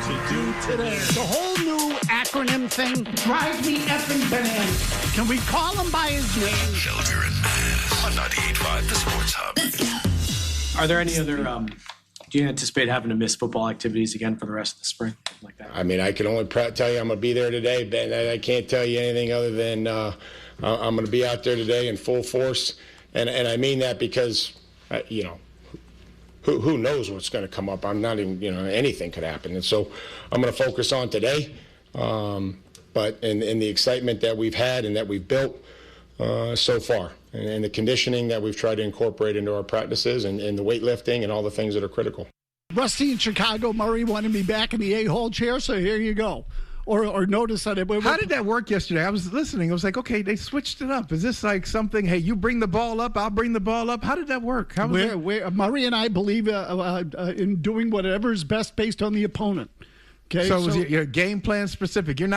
to do today. The whole new acronym thing drives me effing bananas. Can we call him by his name? Shelter and Mazz on 98.5 The Sports Hub. Are there any other, do you anticipate having to miss football activities again for the rest of the spring? Like that? I mean, I can only tell you I'm going to be there today, Ben. I can't tell you anything other than I'm going to be out there today in full force. And I mean that because, who knows what's going to come up. I'm not even, anything could happen. And so I'm going to focus on today. But in the excitement that we've had and that we've built so far, and the conditioning that we've tried to incorporate into our practices and the weightlifting and all the things that are critical. Rusty in Chicago, Murray wanted me back in the A-hole chair, so here you go. Or notice that it. How did that work yesterday? I was listening. I was like, okay, they switched it up. Is this like something, hey, you bring the ball up, I'll bring the ball up? How did that work? Murray and I believe in doing whatever is best based on the opponent. Okay, so was your game plan specific? You're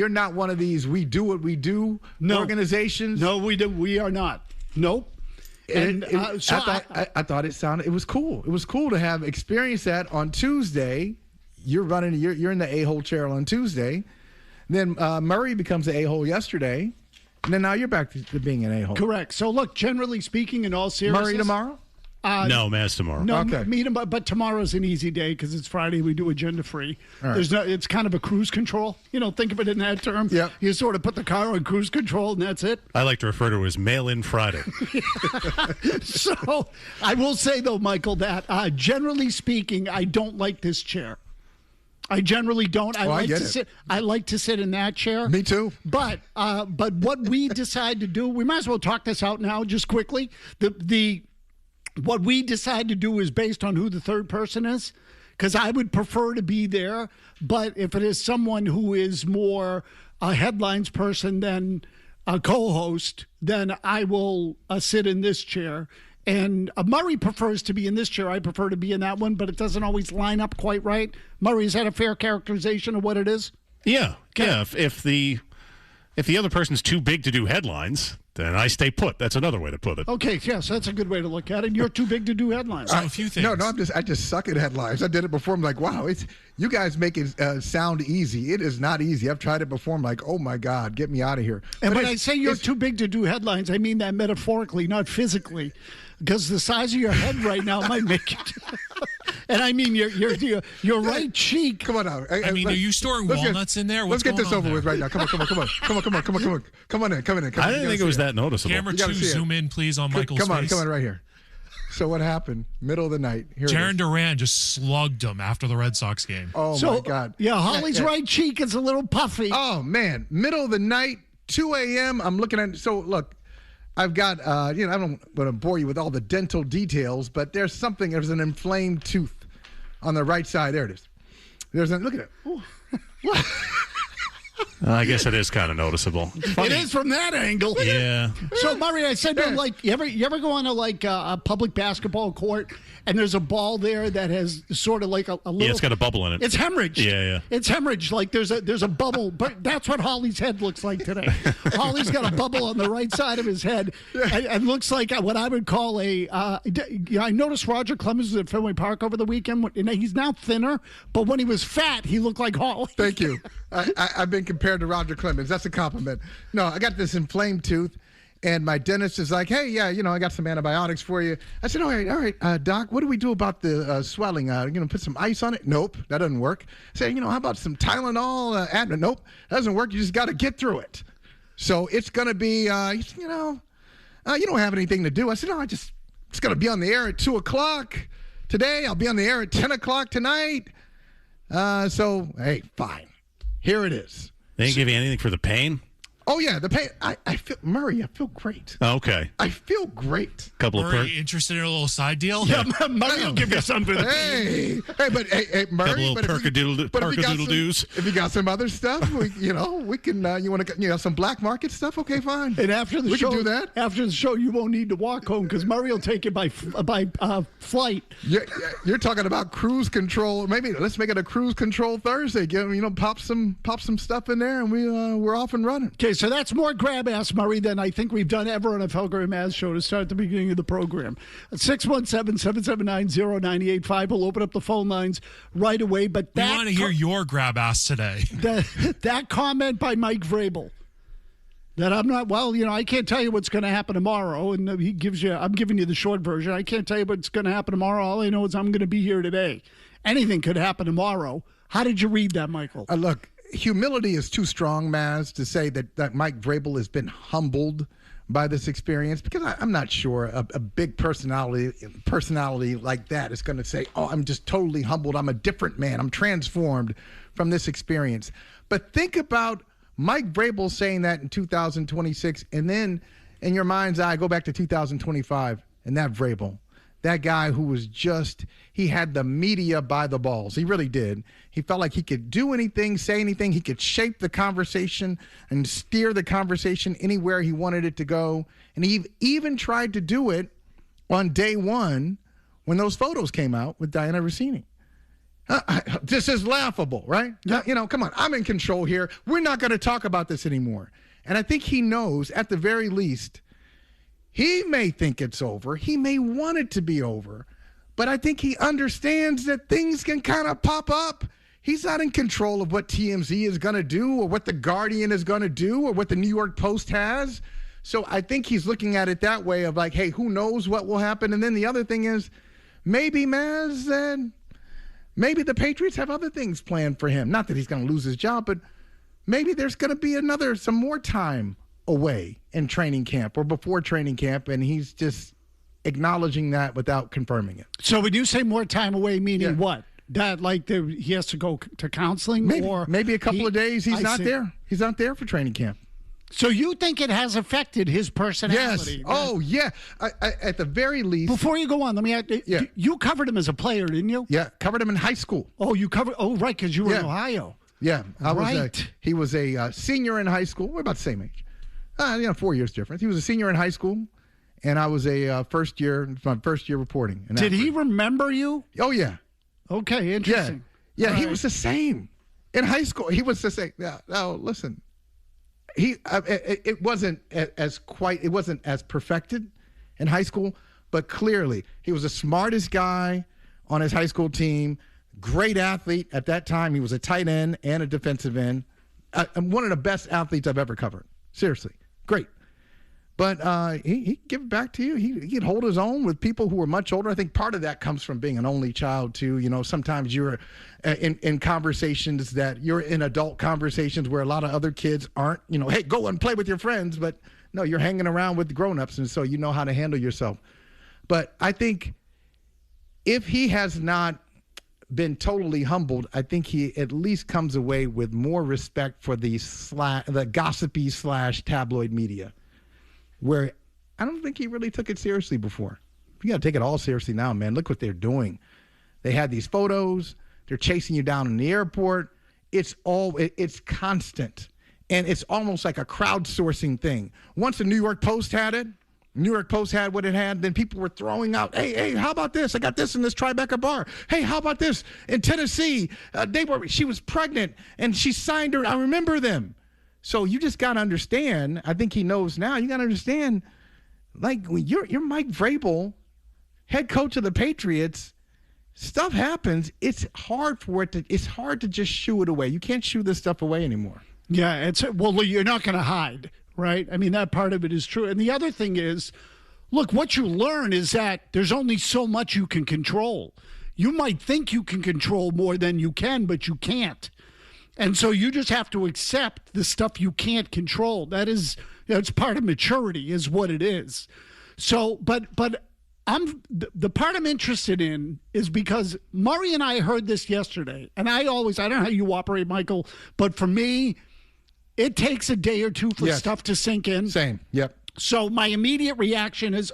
not one of these we do what we do organizations? No, we are not. Nope. And I thought it was cool. It was cool to have experienced that on Tuesday. You're in the A-hole chair on Tuesday. Then Murray becomes the A-hole yesterday. And then now you're back to being an A-hole. Correct. So look, generally speaking, in all seriousness, Murray tomorrow? No, Mazz tomorrow. No, okay. Meet him, but tomorrow's an easy day because it's Friday. We do agenda free. Right. It's kind of a cruise control. Think of it in that term. Yep. You sort of put the car on cruise control, and that's it. I like to refer to it as mail-in Friday. So I will say, though, Michael, that generally speaking, I don't like this chair. I generally don't. I like to sit in that chair. Me too. But what we decide to do, we might as well talk this out now, just quickly. What we decide to do is based on who the third person is, because I would prefer to be there. But if it is someone who is more a headlines person than a co-host, then I will sit in this chair. And Murray prefers to be in this chair. I prefer to be in that one, but it doesn't always line up quite right. Murray, is that a fair characterization of what it is? Yeah. Okay. Yeah. If the other person's too big to do headlines, then I stay put. That's another way to put it. Okay, yes, that's a good way to look at it. You're too big to do headlines. A few things. No, I just suck at headlines. I did it before. I'm like, wow, you guys make it sound easy. It is not easy. I've tried it before. I'm like, oh my God, get me out of here. And when I say you're too big to do headlines, I mean that metaphorically, not physically, because the size of your head right now might make it. And I mean your right cheek. Come on now. I mean, are you storing walnuts in there? Let's get this over with right now. Come on in. I didn't think it was that noticeable. Camera 2, zoom in, please, on Michael's face. Come on, right here. So what happened? Middle of the night. Jaron Duran just slugged him after the Red Sox game. Oh, my God. Yeah, Holley's right cheek is a little puffy. Oh, man. Middle of the night, 2 a.m. I'm looking at – so, look, I've got I don't want to bore you with all the dental details, but there's an inflamed tooth on the right side. There it is. Look at it. I guess it is kind of noticeable. It is from that angle. Yeah. So, Murray, I said to him, like, you ever go on a public basketball court and there's a ball there that has sort of like a little. Yeah, it's got a bubble in it. It's hemorrhaged. Yeah. It's hemorrhaged. Like there's a bubble, but that's what Holley's head looks like today. Holley's got a bubble on the right side of his head, and looks like what I would call I noticed Roger Clemens was at Fenway Park over the weekend. And he's now thinner, but when he was fat, he looked like Holley. Thank you. I've been compared to Roger Clemens. That's a compliment. No, I got this inflamed tooth. And my dentist is like, hey, yeah, I got some antibiotics for you. I said, all right, doc, what do we do about the swelling? Put some ice on it? Nope, that doesn't work. I said, how about some Tylenol? Nope, that doesn't work. You just got to get through it. So it's going to be, you don't have anything to do. I said, no, it's going to be on the air at 2 o'clock today. I'll be on the air at 10 o'clock tonight. So, hey, fine. Here it is. They didn't give you anything for the pain? Oh, yeah, the pain. I feel, Murray, I feel great. Oh, okay. I feel great. Murray, interested in a little side deal? Yeah, Murray will give you something. Hey, but Murray. Couple perkadoodle-doos. If you got some other stuff, we can, you want to, some black market stuff? Okay, fine. And after the show, we can do that. After the show, you won't need to walk home because Murray will take you by flight. You're talking about cruise control. Maybe let's make it a cruise control Thursday. Pop some stuff in there, and we're off and running. Okay, Okay, so that's more Grab Ass Murray than I think we've done ever on a Felger and Mazz show to start at the beginning of the program. 617-779-0985. We'll open up the phone lines right away. But We want to hear your grab ass today. That comment by Mike Vrabel that I'm not, I can't tell you what's going to happen tomorrow. And I'm giving you the short version. I can't tell you what's going to happen tomorrow. All I know is I'm going to be here today. Anything could happen tomorrow. How did you read that, Michael? Look, humility is too strong, Mazz, to say that Mike Vrabel has been humbled by this experience, because I'm not sure a big personality like that is going to say, oh, I'm just totally humbled. I'm a different man. I'm transformed from this experience. But think about Mike Vrabel saying that in 2026, and then in your mind's eye, go back to 2025, and that Vrabel, that guy who was he had the media by the balls. He really did. He felt like he could do anything, say anything. He could shape the conversation and steer the conversation anywhere he wanted it to go. And he even tried to do it on day one when those photos came out with Diana Rossini. This is laughable, right? Come on. I'm in control here. We're not going to talk about this anymore. And I think he knows, at the very least, he may think it's over. He may want it to be over. But I think he understands that things can kind of pop up. He's not in control of what TMZ is going to do, or what The Guardian is going to do, or what the New York Post has. So I think he's looking at it that way of like, hey, who knows what will happen? And then the other thing is, maybe Mazz and maybe the Patriots have other things planned for him. Not that he's going to lose his job, but maybe there's going to be some more time away in training camp or before training camp, and he's just acknowledging that without confirming it. So when you say more time away, meaning what? That he has to go to counseling? Maybe a couple of days he's not there. He's not there for training camp. So you think it has affected his personality? Yes. Right? Oh, yeah. At the very least. Before you go on, let me ask, you covered him as a player, didn't you? Yeah, covered him in high school. Oh, right, because you were in Ohio. Yeah. Right. He was a senior in high school. We're about the same age. 4 years difference. He was a senior in high school, and I was my first year reporting. Did he remember you? Oh, yeah. Okay, interesting. Yeah, he was the same. In high school, he was the same. Yeah, no, listen. It wasn't as perfected in high school, but clearly he was the smartest guy on his high school team, great athlete at that time. He was a tight end and a defensive end. One of the best athletes I've ever covered. Seriously, great. But he'd give it back to you. He'd hold his own with people who were much older. I think part of that comes from being an only child, too. Sometimes you're in conversations that you're in adult conversations where a lot of other kids aren't, hey, go and play with your friends. But no, you're hanging around with grown-ups, and so you know how to handle yourself. But I think if he has not been totally humbled, I think he at least comes away with more respect for the gossipy / tabloid media, where I don't think he really took it seriously before. You got to take it all seriously now, man. Look what they're doing. They had these photos. They're chasing you down in the airport. It's constant. And it's almost like a crowdsourcing thing. Once the New York Post had it, New York Post had what it had, then people were throwing out, hey, how about this? I got this in this Tribeca bar. Hey, how about this? In Tennessee, she was pregnant, and she signed her. I remember them. So you just got to understand, I think he knows now, you got to understand, like, when you're Mike Vrabel, head coach of the Patriots, stuff happens. It's hard to just shoo it away. You can't shoo this stuff away anymore. Yeah, you're not going to hide, right? I mean, that part of it is true. And the other thing is, look, what you learn is that there's only so much you can control. You might think you can control more than you can, but you can't. And so you just have to accept the stuff you can't control. It's part of maturity is what it is. So, but the part I'm interested in is because Murray and I heard this yesterday, and I don't know how you operate, Michael, but for me, it takes a day or two for stuff to sink in. Same, yep. So my immediate reaction is,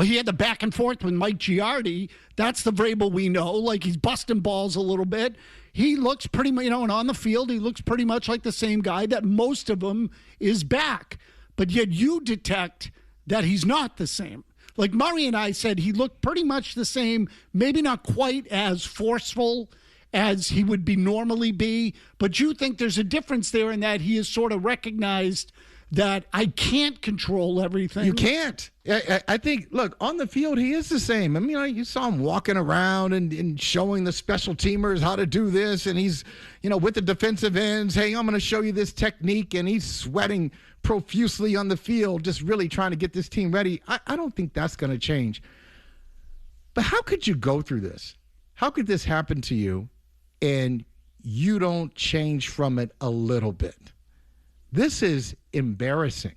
he had the back and forth with Mike Giardi. That's the Vrabel we know. Like, he's busting balls a little bit. He looks pretty much, and on the field, he looks pretty much like the same guy that most of them is back. But yet you detect that he's not the same. Like Murray and I said, he looked pretty much the same, maybe not quite as forceful as he would be normally be. But you think there's a difference there in that he has sort of recognized that I can't control everything. You can't. I think, look, on the field, he is the same. I mean, you saw him walking around and showing the special teamers how to do this. And he's, with the defensive ends, hey, I'm going to show you this technique. And he's sweating profusely on the field, just really trying to get this team ready. I don't think that's going to change. But how could you go through this? How could this happen to you and you don't change from it a little bit? This is embarrassing.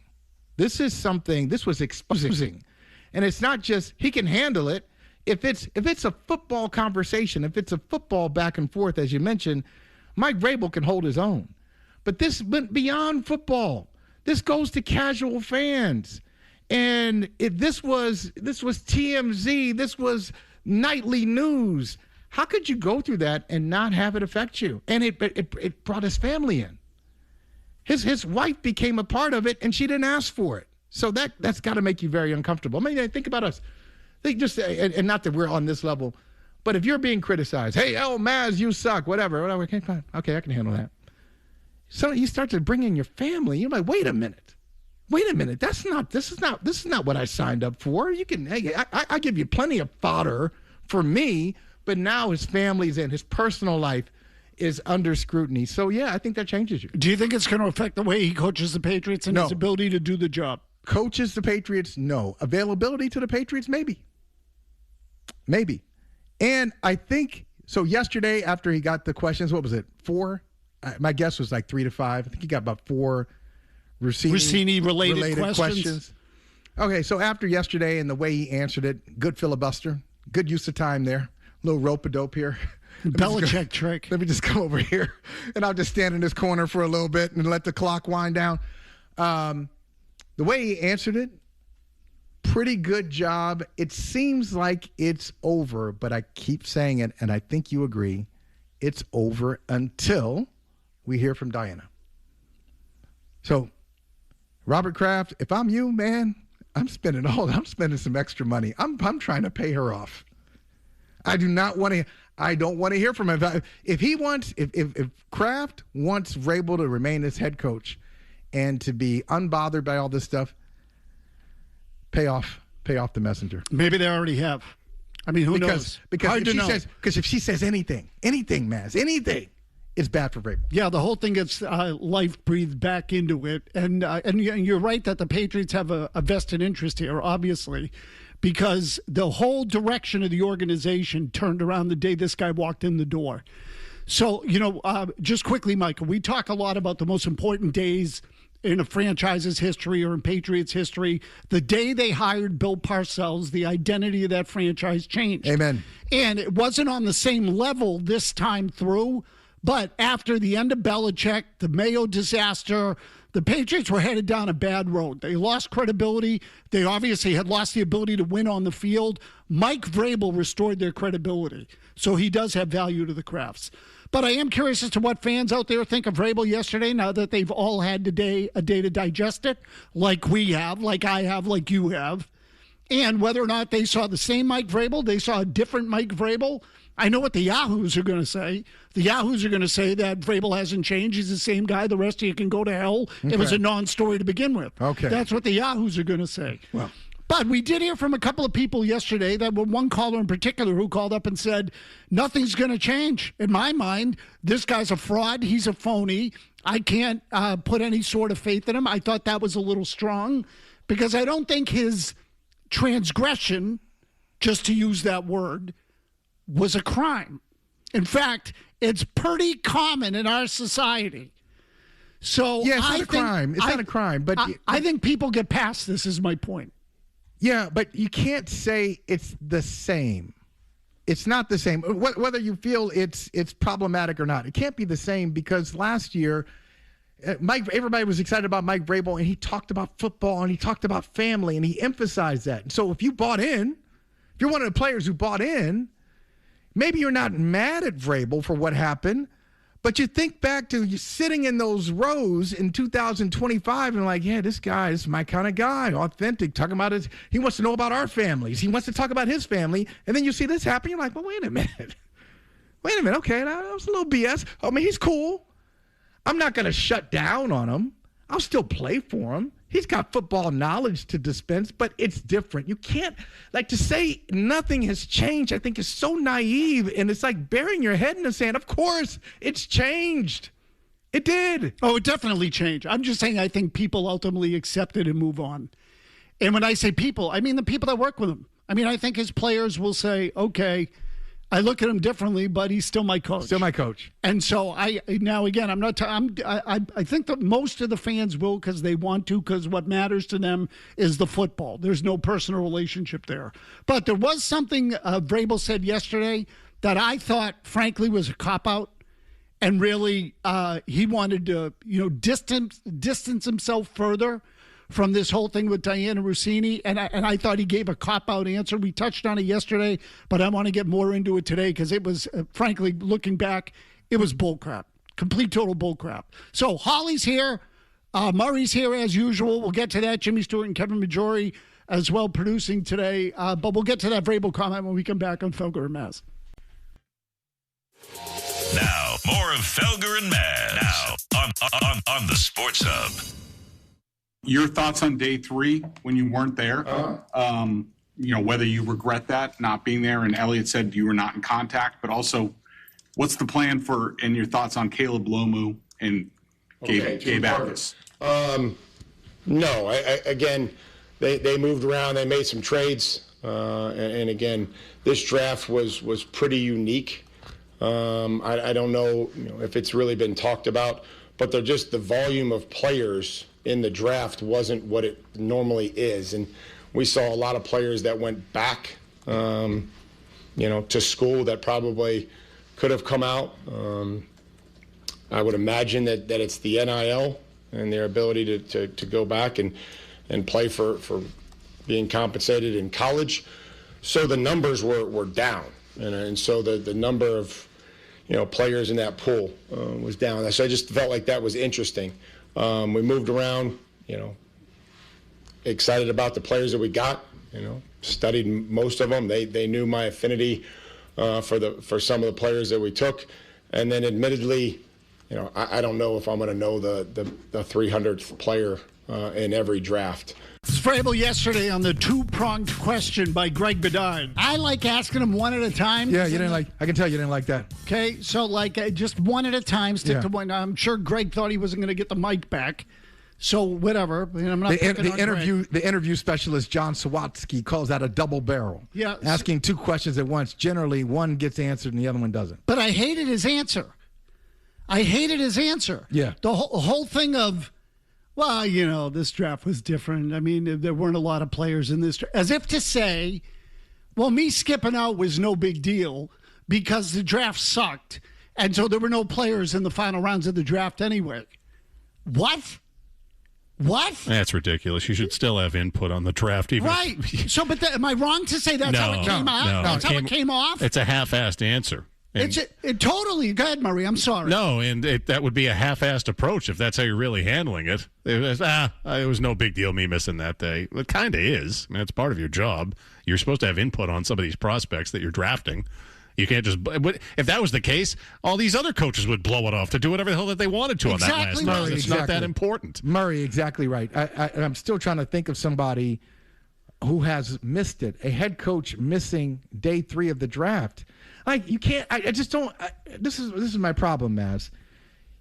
This was exposing. And it's not just, he can handle it. If it's a football conversation, if it's a football back and forth, as you mentioned, Mike Vrabel can hold his own. But this went beyond football. This goes to casual fans. And this was TMZ, this was nightly news. How could you go through that and not have it affect you? And it brought his family in. His wife became a part of it, and she didn't ask for it. So that's got to make you very uncomfortable. I mean, think about us. And not that we're on this level, but if you're being criticized, hey, Mazz, you suck, whatever. Okay, fine. Okay, I can handle that. So you start to bring in your family. You're like, wait a minute. This is not what I signed up for. I give you plenty of fodder for me, but now his family's in, his personal life is under scrutiny. So, yeah, I think that changes you. Do you think it's going to affect the way he coaches the Patriots and his ability to do the job? Coaches the Patriots? No. Availability to the Patriots? Maybe. And I think, so yesterday after he got the questions, what was it, 4? My guess was like 3 to 5. I think he got about 4 Rossini-related questions. Okay, so after yesterday and the way he answered it, good filibuster, good use of time there, little rope-a-dope here. Belichick trick. Let me just come over here, and I'll just stand in this corner for a little bit and let the clock wind down. The way he answered it, pretty good job. It seems like it's over, but I keep saying it, and I think you agree, it's over until we hear from Diana. So, Robert Kraft, if I'm you, man, I'm spending some extra money. I'm trying to pay her off. I don't want to hear from him. If Kraft wants Vrabel to remain as head coach and to be unbothered by all this stuff, pay off the messenger. Maybe they already have. I mean, who knows? Because if she says anything, Mazz, anything, it's bad for Vrabel. Yeah, the whole thing gets life breathed back into it. And you're right that the Patriots have a vested interest here, obviously, because the whole direction of the organization turned around the day this guy walked in the door. So, just quickly, Michael, we talk a lot about the most important days in a franchise's history or in Patriots history. The day they hired Bill Parcells, the identity of that franchise changed. Amen. And it wasn't on the same level this time through, but after the end of Belichick, the Mayo disaster, the Patriots were headed down a bad road. They lost credibility. They obviously had lost the ability to win on the field. Mike Vrabel restored their credibility. So he does have value to the Crafts. But I am curious as to what fans out there think of Vrabel yesterday now that they've all had a day to digest it, like we have, like I have, like you have, and whether or not they saw the same Mike Vrabel, they saw a different Mike Vrabel. I know what the Yahoos are going to say. The Yahoos are going to say that Vrabel hasn't changed. He's the same guy. The rest of you can go to hell. Okay. It was a non-story to begin with. Okay. That's what the Yahoos are going to say. Well, but we did hear from a couple of people yesterday, that one caller in particular who called up and said, nothing's going to change. In my mind, this guy's a fraud. He's a phony. I can't put any sort of faith in him. I thought that was a little strong because I don't think his transgression, just to use that word, was a crime. In fact, it's pretty common in our society. So yeah, it's not a crime. It's not a crime, but I think people get past this. Is my point. Yeah, but you can't say it's the same. It's not the same. Whether you feel it's problematic or not, it can't be the same because last year, everybody was excited about Mike Vrabel, and he talked about football and he talked about family and he emphasized that. And so if you bought in, if you're one of the players who bought in, maybe you're not mad at Vrabel for what happened, but you think back to you sitting in those rows in 2025 and like, yeah, this is my kind of guy, authentic, talking about he wants to know about our families. He wants to talk about his family. And then you see this happen. You're like, well, wait a minute. wait a minute, okay, that was a little BS. I mean, he's cool. I'm not going to shut down on him. I'll still play for him. He's got football knowledge to dispense, but it's different. You can't, to say nothing has changed, I think is so naive, and it's like burying your head in the sand. Of course, it's changed. It did. Oh, it definitely changed. I'm just saying I think people ultimately accept it and move on. And when I say people, I mean the people that work with him. I mean, I think his players will say, okay, I look at him differently, but he's still my coach. Still my coach. And so I think that most of the fans will because they want to, because what matters to them is the football. There's no personal relationship there. But there was something Vrabel said yesterday that I thought, frankly, was a cop-out. And really, he wanted to, distance himself further from this whole thing with Diana Rossini, and I thought he gave a cop-out answer. We touched on it yesterday, but I want to get more into it today because it was, frankly, looking back, it was bullcrap, complete total bullcrap. So Holley's here, Murray's here as usual. We'll get to that. Jimmy Stewart and Kevin Majori as well producing today, but we'll get to that Vrabel comment when we come back on Felger and Mazz. Now, more of Felger and Mazz. Now, on the Sports Hub. Your thoughts on day 3 when you weren't there? Whether you regret that, not being there, and Elliott said you were not in contact, but also what's the plan for, and your thoughts on Caleb Lomu and Gabe Atkins? No, again, they moved around, they made some trades, and again, this draft was pretty unique. I don't know, if it's really been talked about, but they're just the volume of players in the draft wasn't what it normally is. And we saw a lot of players that went back, to school that probably could have come out. I would imagine that it's the NIL and their ability to go back and play for being compensated in college. So the numbers were down. And so the number of players in that pool was down. So I just felt like that was interesting. We moved around, excited about the players that we got, studied most of them. They knew my affinity for some of the players that we took. And then admittedly, I don't know if I'm going to know the 300th player in every draft. Vrabel yesterday on the two-pronged question by Greg Bedard. I like asking them one at a time. Yeah, I can tell you didn't like that. Okay, so just one at a time, stick to one. I'm sure Greg thought he wasn't going to get the mic back. So whatever. I'm not the interview specialist, John Sawatsky, calls that a double barrel. Yeah. Asking two questions at once. Generally, one gets answered and the other one doesn't. But I hated his answer. Yeah. The whole thing of, well, this draft was different. I mean, there weren't a lot of players in this draft. As if to say, well, me skipping out was no big deal because the draft sucked. And so there were no players in the final rounds of the draft anyway. What? That's ridiculous. You should still have input on the draft. Even right. So, but am I wrong to say that's how it came out? No, that's how it came off? It's a half-assed answer. It totally. Go ahead, Murray. I'm sorry. No, and that would be a half-assed approach if that's how you're really handling it. It was no big deal me missing that day. It kind of is. I mean, it's part of your job. You're supposed to have input on some of these prospects that you're drafting. You can't just. If that was the case, all these other coaches would blow it off to do whatever the hell that they wanted to on that last round. It's not that important. Murray, exactly right. I'm still trying to think of somebody who has missed it. A head coach missing day 3 of the draft. Like, you can't. I just don't. This is my problem, Mazz.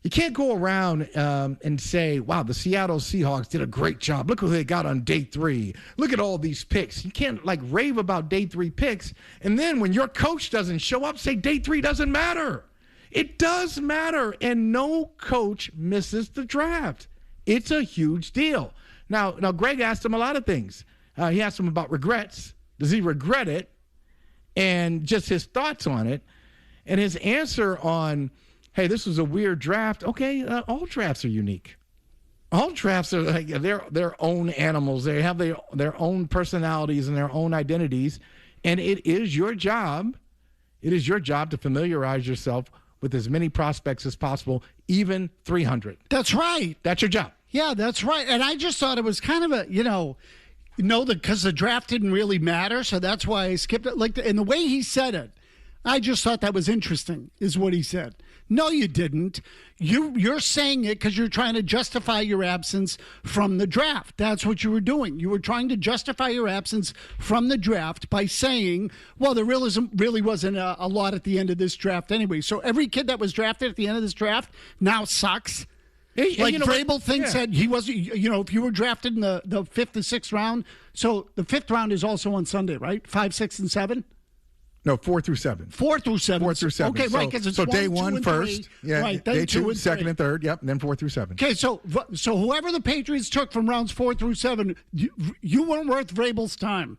You can't go around and say, wow, the Seattle Seahawks did a great job. Look who they got on day 3. Look at all these picks. You can't, rave about day 3 picks. And then when your coach doesn't show up, say day 3 doesn't matter. It does matter. And no coach misses the draft. It's a huge deal. Now Greg asked him a lot of things. He asked him about regrets. Does he regret it? And just his thoughts on it. And his answer on, hey, this was a weird draft. Okay, all drafts are unique. All drafts are their own animals. They have their own personalities and their own identities. And it is your job. It is your job to familiarize yourself with as many prospects as possible, even 300. That's right. That's your job. Yeah, that's right. And I just thought it was kind of a, because the draft didn't really matter, so that's why I skipped it. And the way he said it, I just thought that was interesting, is what he said. No, you didn't. You're saying it because you're trying to justify your absence from the draft. That's what you were doing. You were trying to justify your absence from the draft by saying, well, there really wasn't a lot at the end of this draft anyway. So every kid that was drafted at the end of this draft now sucks. Like Vrabel thinks that he wasn't, if you were drafted in the 5th and 6th round. So the 5th round is also on Sunday, right? 5, 6, and 7? No, 4 through 7. 4 through 7. 4 through 7. Okay, right, because it's so 1, day 2, 1 and first. 3. Yeah, right, day 2, and 2nd, 3. and 3rd. Yep, and then 4 through 7. Okay, so whoever the Patriots took from rounds 4 through 7, you weren't worth Vrabel's time.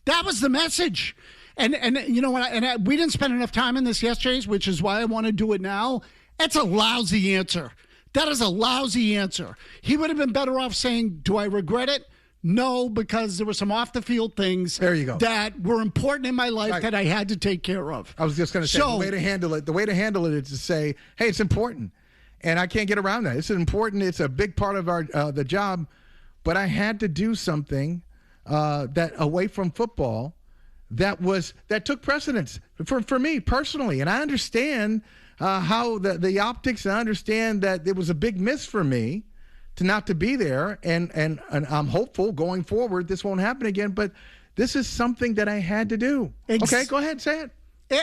That was the message. And you know what? And we didn't spend enough time in this yesterday, which is why I want to do it now. That's a lousy answer. That is a lousy answer. He would have been better off saying, do I regret it? No, because there were some off-the-field things there you go. that were important in my life that I had to take care of. I was just going to say, the way to handle it is to say, hey, it's important. And I can't get around that. It's important. It's a big part of our the job. But I had to do something that away from football that took precedence for me personally. And I understand how the optics, and I understand that it was a big miss for me not to be there, and I'm hopeful going forward this won't happen again, but this is something that I had to do. Okay, go ahead, say it.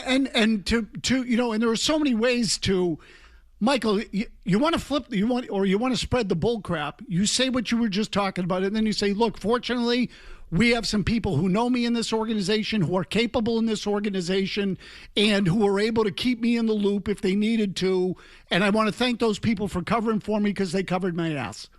And to and there are so many ways to, Michael, you want to flip, you want to spread the bull crap. You say what you were just talking about, and then you say, look, fortunately, we have some people who know me in this organization, who are capable in this organization, and who are able to keep me in the loop if they needed to. And I want to thank those people for covering for me because they covered my ass.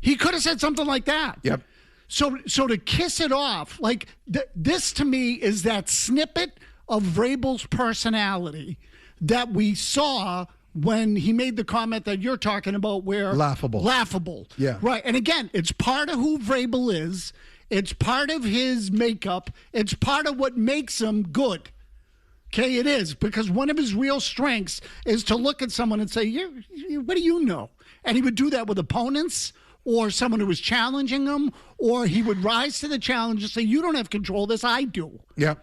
He could have said something like that. Yep. So to kiss it off, like this to me is that snippet of Vrabel's personality that we saw when he made the comment that you're talking about, where laughable. Yeah. Right. And again, it's part of who Vrabel is. It's part of his makeup. It's part of what makes him good. Okay, it is, because one of his real strengths is to look at someone and say, what do you know? And he would do that with opponents or someone who was challenging him, or he would rise to the challenge and say, you don't have control of this, I do. Yep.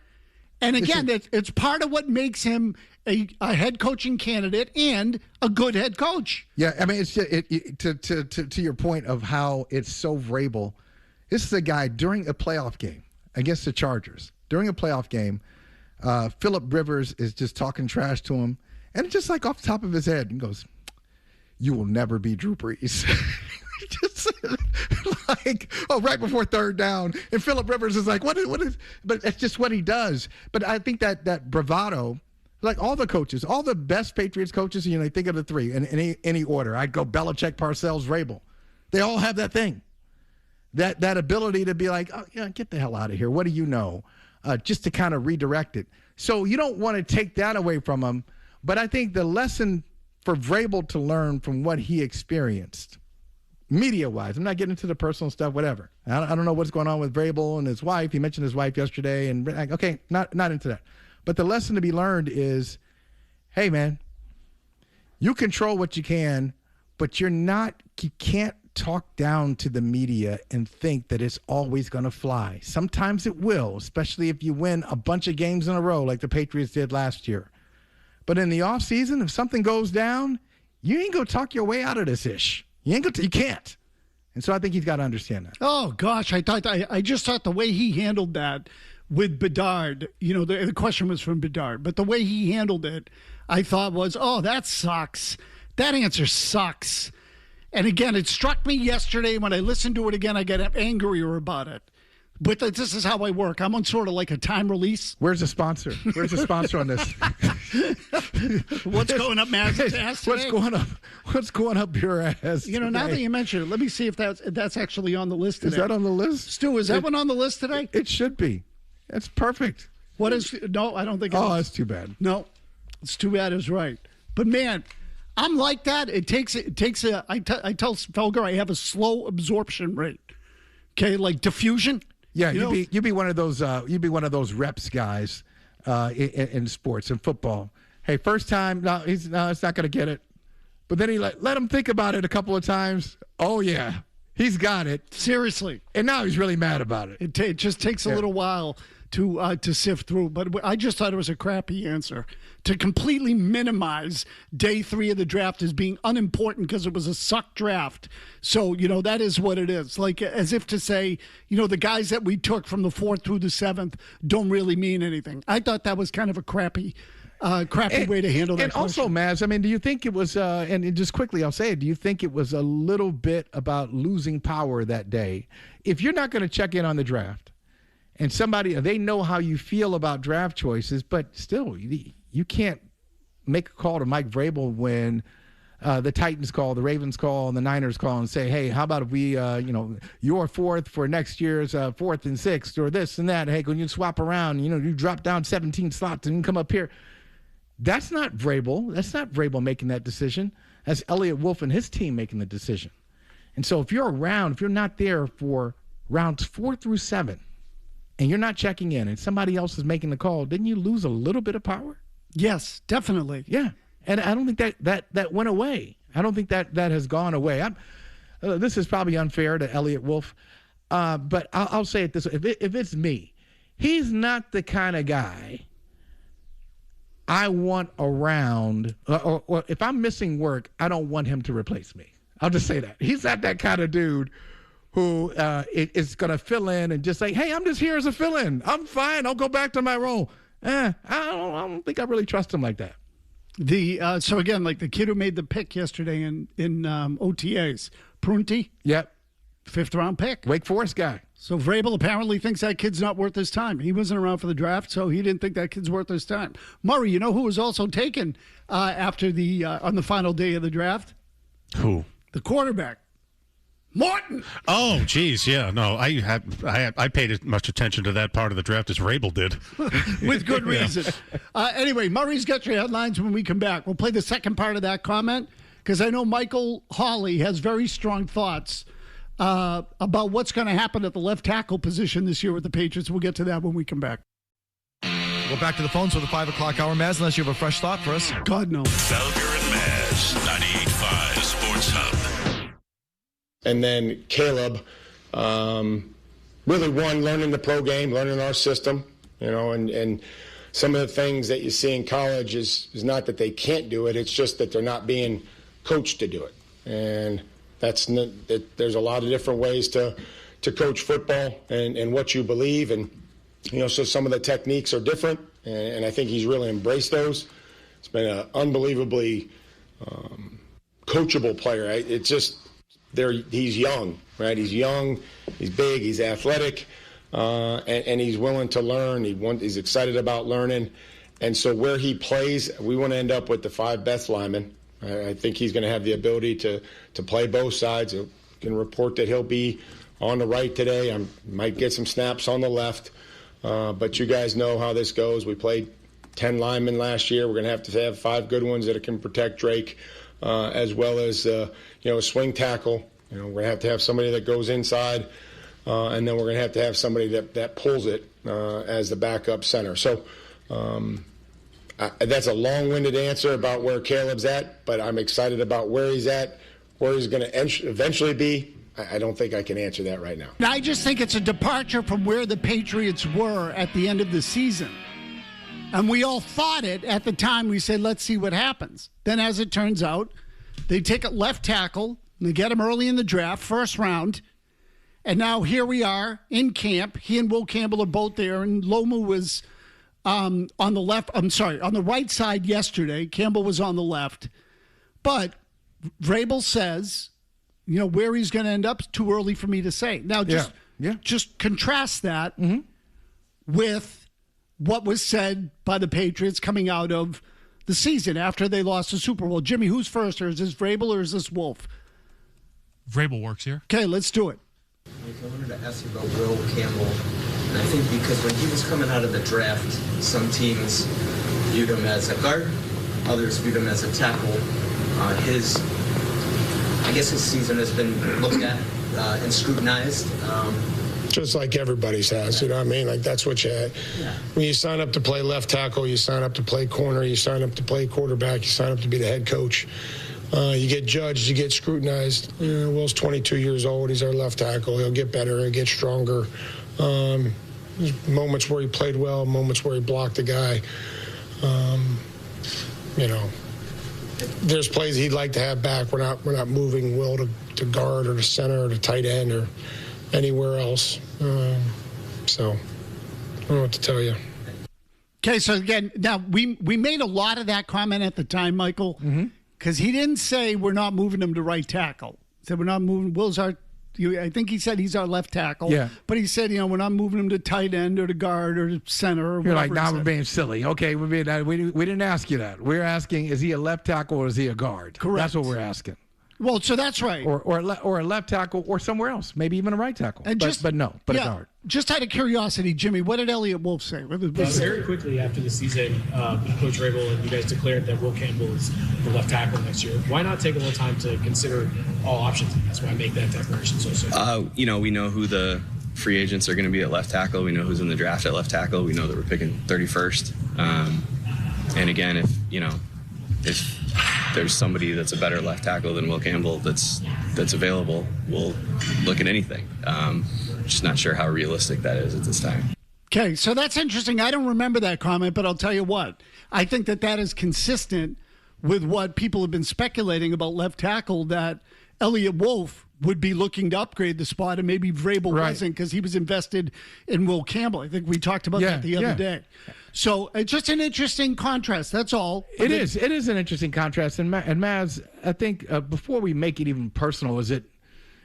And again, it's part of what makes him a head coaching candidate and a good head coach. Yeah, I mean, it's to your point of how it's so Vrabel. This is a guy during a playoff game against the Chargers. During a playoff game, Phillip Rivers is just talking trash to him, and just like off the top of his head, he goes, "You will never be Drew Brees." Just like, right before 3rd down, and Phillip Rivers is like, "What is?" But it's just what he does. But I think that bravado, like all the coaches, all the best Patriots coaches, think of the 3 in any order. I'd go Belichick, Parcells, Vrabel. They all have that thing. That ability to be like, oh, yeah, get the hell out of here. What do you know? Just to kind of redirect it. So you don't want to take that away from him. But I think the lesson for Vrabel to learn from what he experienced, media-wise, I'm not getting into the personal stuff, whatever. I don't know what's going on with Vrabel and his wife. He mentioned his wife yesterday. And okay, not into that. But the lesson to be learned is, hey, man, you control what you can, but you can't talk down to the media and think that it's always going to fly. Sometimes it will, especially if you win a bunch of games in a row like the Patriots did last year. But in the offseason, if something goes down, you ain't going to talk your way out of this ish. You can't. And so I think he's got to understand that. Oh, gosh, I just thought the way he handled that with Bedard, the question was from Bedard, but the way he handled it, I thought was, oh, that sucks. That answer sucks. And again, it struck me yesterday. When I listened to it again, I get angrier about it. But this is how I work. I'm on sort of like a time release. Where's the sponsor? Where's the sponsor on this? What's going up Mazz's ass today? What's going up your ass today? Now that you mention it, let me see if that's actually on the list today. Is that on the list? Stu, is that one on the list today? It should be. That's perfect. No, I don't think it is. Oh, that's too bad. No, it's too bad is right. But, man, I'm like that. I tell Felger I have a slow absorption rate. Okay, like diffusion. Yeah, you'd be one of those reps guys in sports and football. Hey, first time, it's not going to get it. But then he let him think about it a couple of times. Oh yeah, he's got it. Seriously. And now he's really mad about it. It just takes a little while to sift through. But I just thought it was a crappy answer to completely minimize day 3 of the draft as being unimportant because it was a suck draft. So, that is what it is. Like, as if to say, the guys that we took from the 4th through the 7th don't really mean anything. I thought that was kind of a crappy way to handle that. And also, Mazz, I mean, do you think it was, and just quickly I'll say it, do you think it was a little bit about losing power that day? If you're not going to check in on the draft, and they know how you feel about draft choices, but still, you can't make a call to Mike Vrabel when the Titans call, the Ravens call, and the Niners call and say, hey, how about if we, your 4th for next year's 4th and 6th or this and that. Hey, can you swap around? You drop down 17 slots and you come up here. That's not Vrabel. That's not Vrabel making that decision. That's Elliott Wolf and his team making the decision. And so if you're not there for rounds 4 through 7, and you're not checking in, and somebody else is making the call, didn't you lose a little bit of power? Yes, definitely. Yeah, and I don't think that went away. I don't think that has gone away. This is probably unfair to Elliott Wolf, but I'll say it this way. If it's me, he's not the kind of guy I want around, or if I'm missing work, I don't want him to replace me. I'll just say that. He's not that kind of dude who is going to fill in and just say, hey, I'm just here as a fill-in. I'm fine. I'll go back to my role. I don't think I really trust him like that. So, again, like the kid who made the pick yesterday in OTAs, Prunty. Yep. 5th-round pick. Wake Forest guy. So Vrabel apparently thinks that kid's not worth his time. He wasn't around for the draft, so he didn't think that kid's worth his time. Murray, you know who was also taken after on the final day of the draft? Who? The quarterback. Morton. Oh, geez, yeah. No, I paid as much attention to that part of the draft as Vrabel did. With good reason. Anyway, Murray's got your headlines when we come back. We'll play the second part of that comment because I know Michael Holley has very strong thoughts about what's going to happen at the left tackle position this year with the Patriots. We'll get to that when we come back. Go back to the phones for the 5 o'clock hour, Mazz, unless you have a fresh thought for us. God, no. Felger and Mazz, 98.5 Sports Hub. And then Caleb, really learning the pro game, learning our system, and some of the things that you see in college is not that they can't do it. It's just that they're not being coached to do it. And there's a lot of different ways to coach football and what you believe. And, so some of the techniques are different. And I think he's really embraced those. It's been an unbelievably coachable player. It's just, he's young, right? He's young, he's big, he's athletic, and he's willing to learn. He's excited about learning. And so where he plays, we want to end up with the 5 best linemen. I think he's going to have the ability to play both sides. I can report that he'll be on the right today. I might get some snaps on the left. But you guys know how this goes. We played 10 linemen last year. We're going to have 5 good ones that can protect Drake, as well as a swing tackle. We're going to have somebody that goes inside, and then we're going to have somebody that pulls it as the backup center. So that's a long-winded answer about where Caleb's at, but I'm excited about where he's at, where he's going to eventually be. I don't think I can answer that right now. I just think it's a departure from where the Patriots were at the end of the season. And we all thought it at the time. We said, let's see what happens. Then as it turns out, they take a left tackle, and they get him early in the draft, first round. And now here we are in camp. He and Will Campbell are both there, and Lomu was on the right side yesterday. Campbell was on the left. But Vrabel says, where he's going to end up is too early for me to say. Now, just contrast that with what was said by the Patriots coming out of the season after they lost the Super Bowl. Jimmy, who's first here? Is this Vrabel or is this Wolf? Vrabel works here. Okay, let's do it. I wanted to ask you about Will Campbell. And I think because when he was coming out of the draft, some teams viewed him as a guard, others viewed him as a tackle. His season has been looked at and scrutinized. Just like everybody's has, you know what I mean? Like, that's what you had. Yeah. When you sign up to play left tackle, you sign up to play corner, you sign up to play quarterback, you sign up to be the head coach. You get judged, you get scrutinized. Will's 22 years old. He's our left tackle. He'll get better. He'll get stronger. There's moments where he played well, moments where he blocked a guy. There's plays he'd like to have back. We're not moving Will to guard or to center or to tight end or anywhere else. So I don't know what to tell you. Okay, so again, now we made a lot of that comment at the time, Michael, because he didn't say we're not moving him to right tackle. He said we're not moving. Will's our. I think he said he's our left tackle. Yeah. But he said, we're not moving him to tight end or to guard or to center. Or You're like, whatever now we're being silly. Okay, we didn't ask you that. We're asking, is he a left tackle or is he a guard? Correct. That's what we're asking. Well, so that's right. Or a left tackle or somewhere else, maybe even a right tackle. And but a guard. Just out of curiosity, Jimmy, what did Elliot Wolf say? Very quickly after the season, Coach Vrabel and you guys declared that Will Campbell is the left tackle next year. Why not take a little time to consider all options? That's why I make that declaration so soon. We know who the free agents are going to be at left tackle. We know who's in the draft at left tackle. We know that we're picking 31st. And again, if there's somebody that's a better left tackle than Will Campbell that's available, we'll look at anything. Just not sure how realistic that is at this time. Okay, so that's interesting. I don't remember that comment, but I'll tell you what. I think that is consistent with what people have been speculating about left tackle, that Elliot Wolf would be looking to upgrade the spot, and maybe Vrabel wasn't because he was invested in Will Campbell. I think we talked about that the other day. So it's just an interesting contrast. That's all. It is an interesting contrast. And Mazz, I think before we make it even personal, is it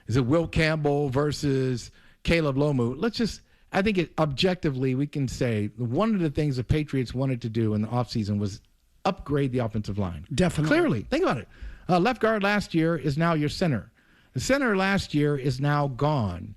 Will Campbell versus Caleb Lomu? I think objectively we can say one of the things the Patriots wanted to do in the offseason was upgrade the offensive line. Definitely. Clearly. Think about it. Left guard last year is now your center. The center last year is now gone.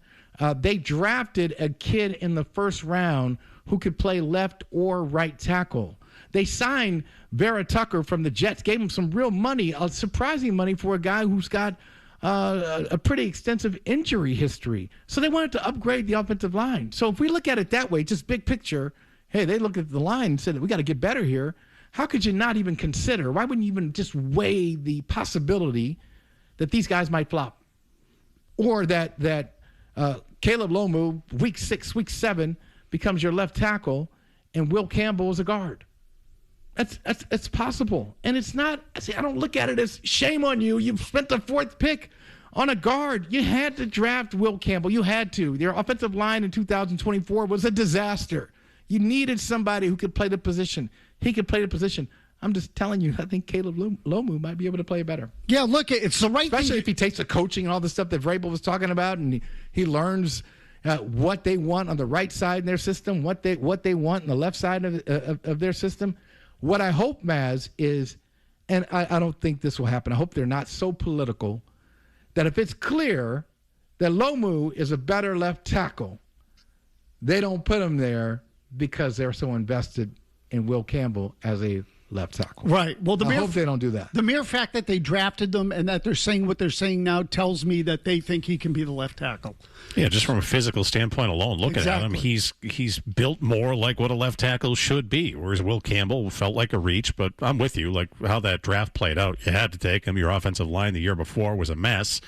They drafted a kid in the first round who could play left or right tackle. They signed Vera Tucker from the Jets, gave him some real money, surprising money for a guy who's got a pretty extensive injury history. So they wanted to upgrade the offensive line. So if we look at it that way, just big picture, hey, they looked at the line and said, we got to get better here. How could you not even consider? Why wouldn't you even just weigh the possibility that these guys might flop? Or that Caleb Lomu, week 6, week 7, becomes your left tackle and Will Campbell is a guard. It's possible. And it's not, I don't look at it as shame on you. You've spent the 4th pick on a guard. You had to draft Will Campbell. You had to. Your offensive line in 2024 was a disaster. You needed somebody who could play the position. He could play the position. I'm just telling you, I think Caleb Lomu might be able to play better. Yeah, look, it's the right thing. Especially if he takes the coaching and all the stuff that Vrabel was talking about, and he learns what they want on the right side in their system, what they want on the left side of their system. What I hope, Mazz, is, and I don't think this will happen, I hope they're not so political, that if it's clear that Lomu is a better left tackle, they don't put him there because they're so invested in Will Campbell as a left tackle. Right. Well, I hope they don't do that. The mere fact that they drafted them and that they're saying what they're saying now tells me that they think he can be the left tackle. Yeah, just from a physical standpoint alone, looking at him, he's built more like what a left tackle should be, whereas Will Campbell felt like a reach. But I'm with you, like how that draft played out. You had to take him. Your offensive line the year before was a mess.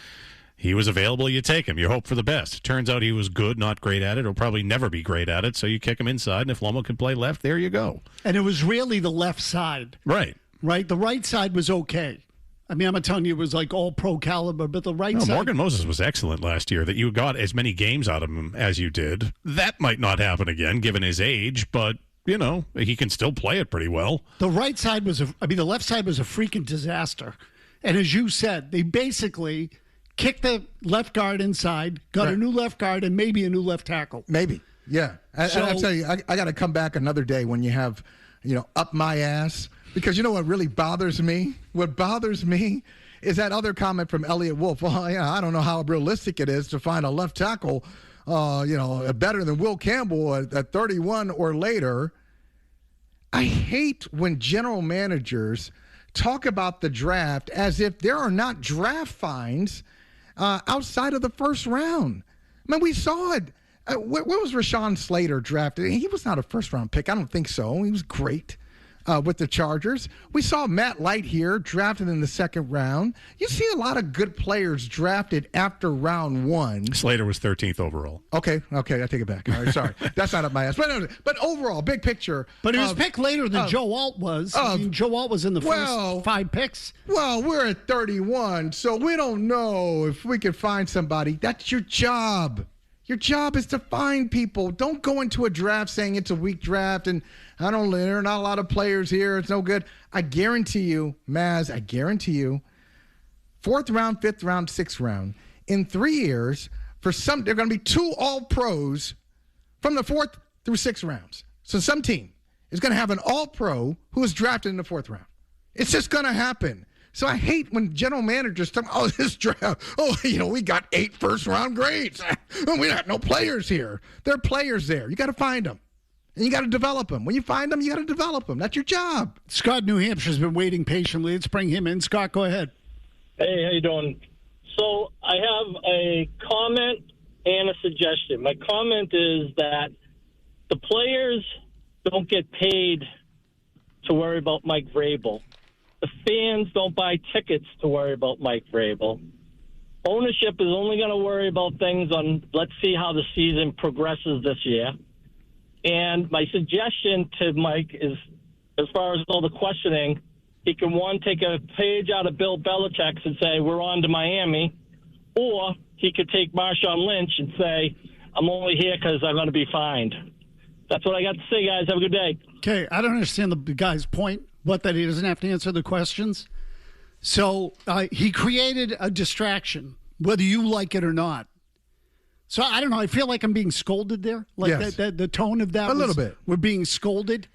He was available, you take him. You hope for the best. Turns out he was good, not great at it. He'll probably never be great at it, so you kick him inside, and if Lomu can play left, there you go. And it was really the left side. Right. Right? The right side was okay. I mean, I'm not telling you it was like all pro caliber, but the right side. Morgan Moses was excellent last year. That you got as many games out of him as you did. That might not happen again, given his age, but, you know, he can still play it pretty well. The right side was, the left side was a freaking disaster. And as you said, they basically kicked the left guard inside, got a new left guard, and maybe a new left tackle. Maybe, yeah. I tell you, I got to come back another day when you have, up my ass. Because you know what really bothers me? What bothers me is that other comment from Elliot Wolf. Well, yeah, I don't know how realistic it is to find a left tackle, better than Will Campbell at 31 or later. I hate when general managers talk about the draft as if there are not draft finds outside of the first round. I mean, we saw it. Where was Rashawn Slater drafted? He was not a first-round pick. I don't think so. He was great. with the Chargers. We saw Matt Light here drafted in the second round. You see a lot of good players drafted after round 1. Slater was 13th overall. Okay, I take it back. All right, sorry. That's not up my ass. But overall, big picture. But he was picked later than Joe Alt was. Joe Alt was in the first 5 picks. Well, we're at 31, so we don't know if we can find somebody. That's your job. Your job is to find people. Don't go into a draft saying it's a weak draft and there are not a lot of players here. It's no good. I guarantee you, Mazz, 4th round, 5th round, 6th round. In 3 years, there are going to be 2 All-Pros from the 4th through 6th rounds. So some team is going to have an All-Pro who was drafted in the 4th round. It's just going to happen. So I hate when general managers talk, this draft, we got 8 first-round grades. We got no players here. There are players there. You got to find them. And you got to develop them. When you find them, you got to develop them. That's your job. Scott, New Hampshire's been waiting patiently. Let's bring him in. Scott, go ahead. Hey, how you doing? So I have a comment and a suggestion. My comment is that the players don't get paid to worry about Mike Vrabel. The fans don't buy tickets to worry about Mike Vrabel. Ownership is only going to worry about things on, let's see how the season progresses this year. And my suggestion to Mike is, as far as all the questioning, he can, one, take a page out of Bill Belichick's and say, we're on to Miami. Or he could take Marshawn Lynch and say, I'm only here because I'm going to be fined. That's what I got to say, guys. Have a good day. Okay, I don't understand the guy's point, that he doesn't have to answer the questions. So he created a distraction, whether you like it or not. So I don't know. I feel like I'm being scolded there. Like yes. the tone of that a little bit. We're being scolded.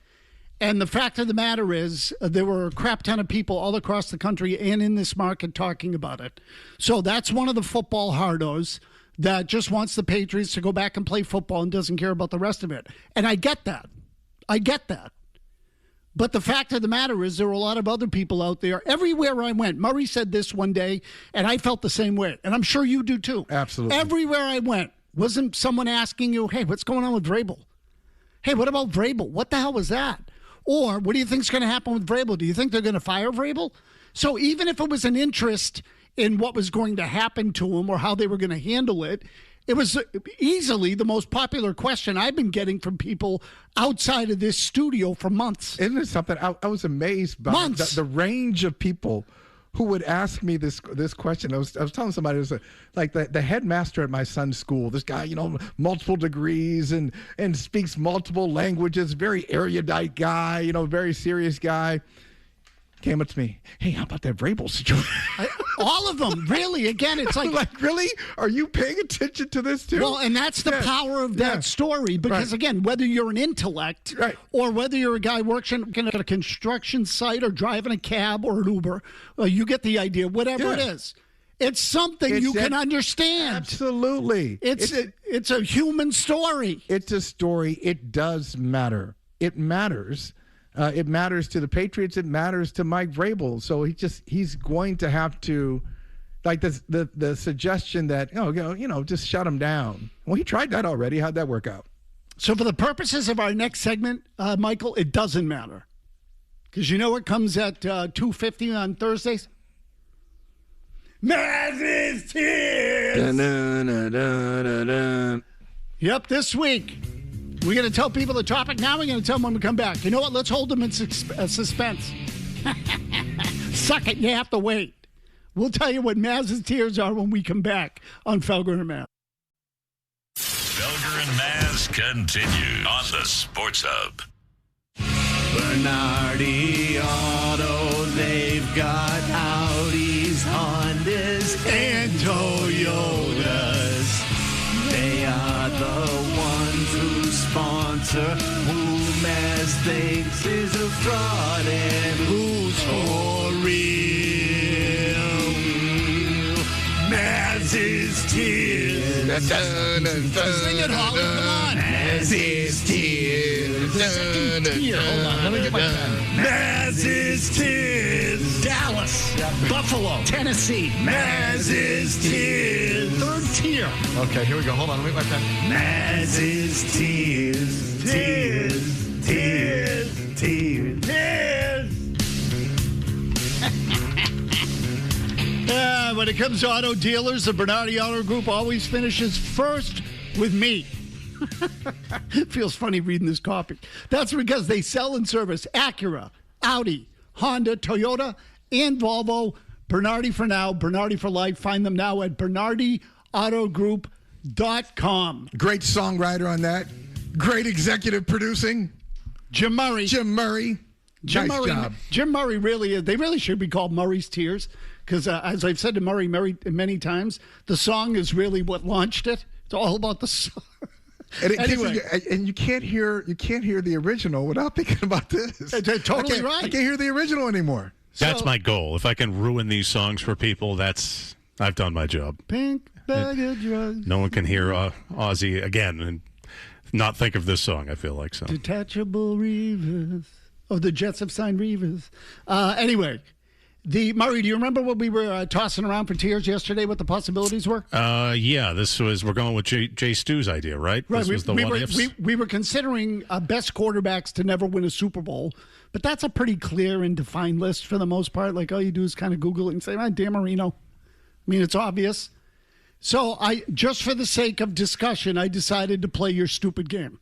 And the fact of the matter is there were a crap ton of people all across the country and in this market talking about it. So that's one of the football hardos that just wants the Patriots to go back and play football and doesn't care about the rest of it. And I get that. But the fact of the matter is there were a lot of other people out there. Everywhere I went, Murray said this one day, and I felt the same way. And I'm sure you do too. Absolutely. Everywhere I went, wasn't someone asking you, hey, what's going on with Vrabel? Hey, what about Vrabel? What the hell was that? Or what do you think is going to happen with Vrabel? Do you think they're going to fire Vrabel? So even if it was an interest in what was going to happen to him or how they were going to handle it, it was easily the most popular question I've been getting from people outside of this studio for months. Isn't it something? I was amazed by the range of people who would ask me this question. I was telling somebody, it was like the headmaster at my son's school, this guy, multiple degrees and speaks multiple languages, very erudite guy, very serious guy. Came up to me, hey, how about that Vrabel situation? All of them, really. Again, it's like really? Are you paying attention to this too? Well, and that's the power of that story. Because again, whether you're an intellect or whether you're a guy working at a construction site or driving a cab or an Uber, you get the idea. Whatever it is, it's something you can understand. Absolutely, it's a human story. It's a story. It does matter. It matters. It matters to the Patriots. It matters to Mike Vrabel. So he's going to have to, like the suggestion that just shut him down. Well, he tried that already. How'd that work out? So for the purposes of our next segment, Michael, it doesn't matter because you know what comes at 2:50 on Thursdays. Mazz's Tears. Yep, this week. We're going to tell people the topic. Now we're going to tell them when we come back. You know what? Let's hold them in suspense. Suck it. You have to wait. We'll tell you what Mazz's Tears are when we come back on Felger and Mazz. Felger and Mazz continue on the Sports Hub. Bernardi Auto, they've got Audis, Hondas, and Toyotas. They are the ones who sponsor who Mazz thinks is a fraud and who's for real. Mazz's Tears. Sing it, Holley. Come on. Mazz's Tears. Hold on. Let me get my pen. Mazz's Tears. Dallas. Buffalo. Tennessee. Mazz's Tears. Third tier. Okay, here we go. Hold on. Let me get my pen. Mazz's Tears. Tears. Tears. tears. When it comes to auto dealers, the Bernardi Auto Group always finishes first with me. It feels funny reading this copy. That's because they sell and service Acura, Audi, Honda, Toyota, and Volvo. Bernardi for now, Bernardi for life. Find them now at BernardiAutoGroup.com. Great songwriter on that. Great executive producing. Jim Murray. Nice job. Jim Murray really is. They really should be called Murray's Tears because, as I've said to Murray many times, the song is really what launched it. It's all about the song. And, Anyway. and you can't hear the original without thinking about this. Totally right. I can't hear the original anymore. That's my goal. If I can ruin these songs for people, I've done my job. Pink bag of drugs. No one can hear Ozzy again and not think of this song, I feel like. So. Detachable Reavers. Oh, the Jets have signed Reavers. Anyway, Murray, do you remember what we were tossing around for tiers yesterday, what the possibilities were? Yeah, we're going with Jay Stu's idea, right? Right. This was the what ifs. We were considering best quarterbacks to never win a Super Bowl, but that's a pretty clear and defined list for the most part. Like, all you do is kind of Google it and say, Dan Marino. I mean, it's obvious. So just for the sake of discussion, I decided to play your stupid game,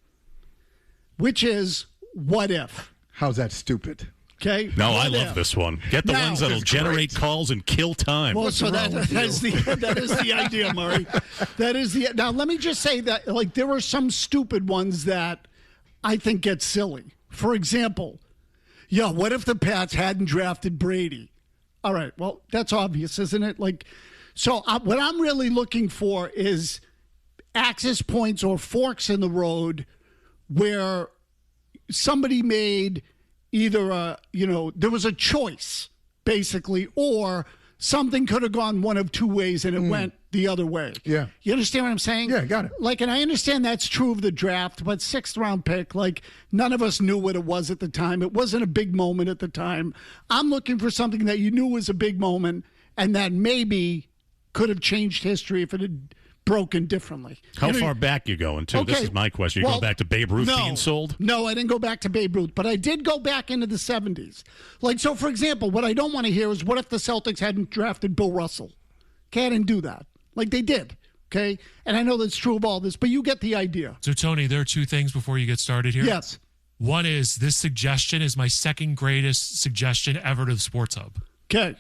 which is what if? How's that stupid? Okay. No, I love this one. Get the ones that'll generate calls and kill time. Well, so that is the idea, Murray. Now, let me just say that, like, there were some stupid ones that I think get silly. For example, what if the Pats hadn't drafted Brady? All right, well, that's obvious, isn't it? Like, so what I'm really looking for is access points or forks in the road where somebody made either there was a choice, basically, or something could have gone one of two ways and it went the other way. Yeah. You understand what I'm saying? Yeah, got it. Like, and I understand that's true of the draft, but 6th round pick, like, none of us knew what it was at the time. It wasn't a big moment at the time. I'm looking for something that you knew was a big moment and that maybe could have changed history if it had broken differently. How far back you going to? Okay. This is my question. You going back to Babe Ruth being sold? No, I didn't go back to Babe Ruth, but I did go back into the 70s. Like, so, for example, what I don't want to hear is what if the Celtics hadn't drafted Bill Russell? Okay, I didn't do that. Like, they did, okay? And I know that's true of all this, but you get the idea. So, Tony, there are two things before you get started here. Yes. One is this suggestion is my second greatest suggestion ever to the Sports Hub. Okay.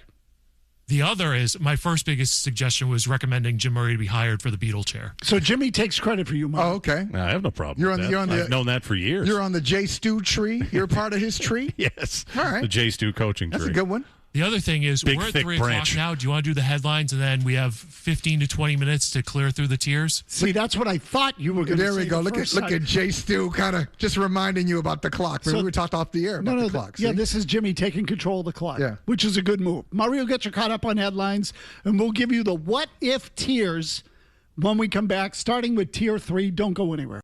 The other is my first biggest suggestion was recommending Jim Murray to be hired for the Beetle chair. So Jimmy takes credit for you, Mike. Oh, okay. I have no problem. I've known that for years. You're on the Jay Stu tree. You're a part of his tree. Yes. All right. The Jay Stu coaching tree. That's a good one. The other thing is Big, we're at thick 3 branch. o'clock now. Do you want to do the headlines and then we have 15 to 20 minutes to clear through the tiers? See, that's what I thought you were going to say. There we go. Look at Jay Stu kind of just reminding you about the clock. We were talked off the air about the clock. Yeah, this is Jimmy taking control of the clock, Yeah. which is a good move. Mario gets you caught up on headlines, and we'll give you the what if tiers when we come back, starting with tier 3. Don't go anywhere.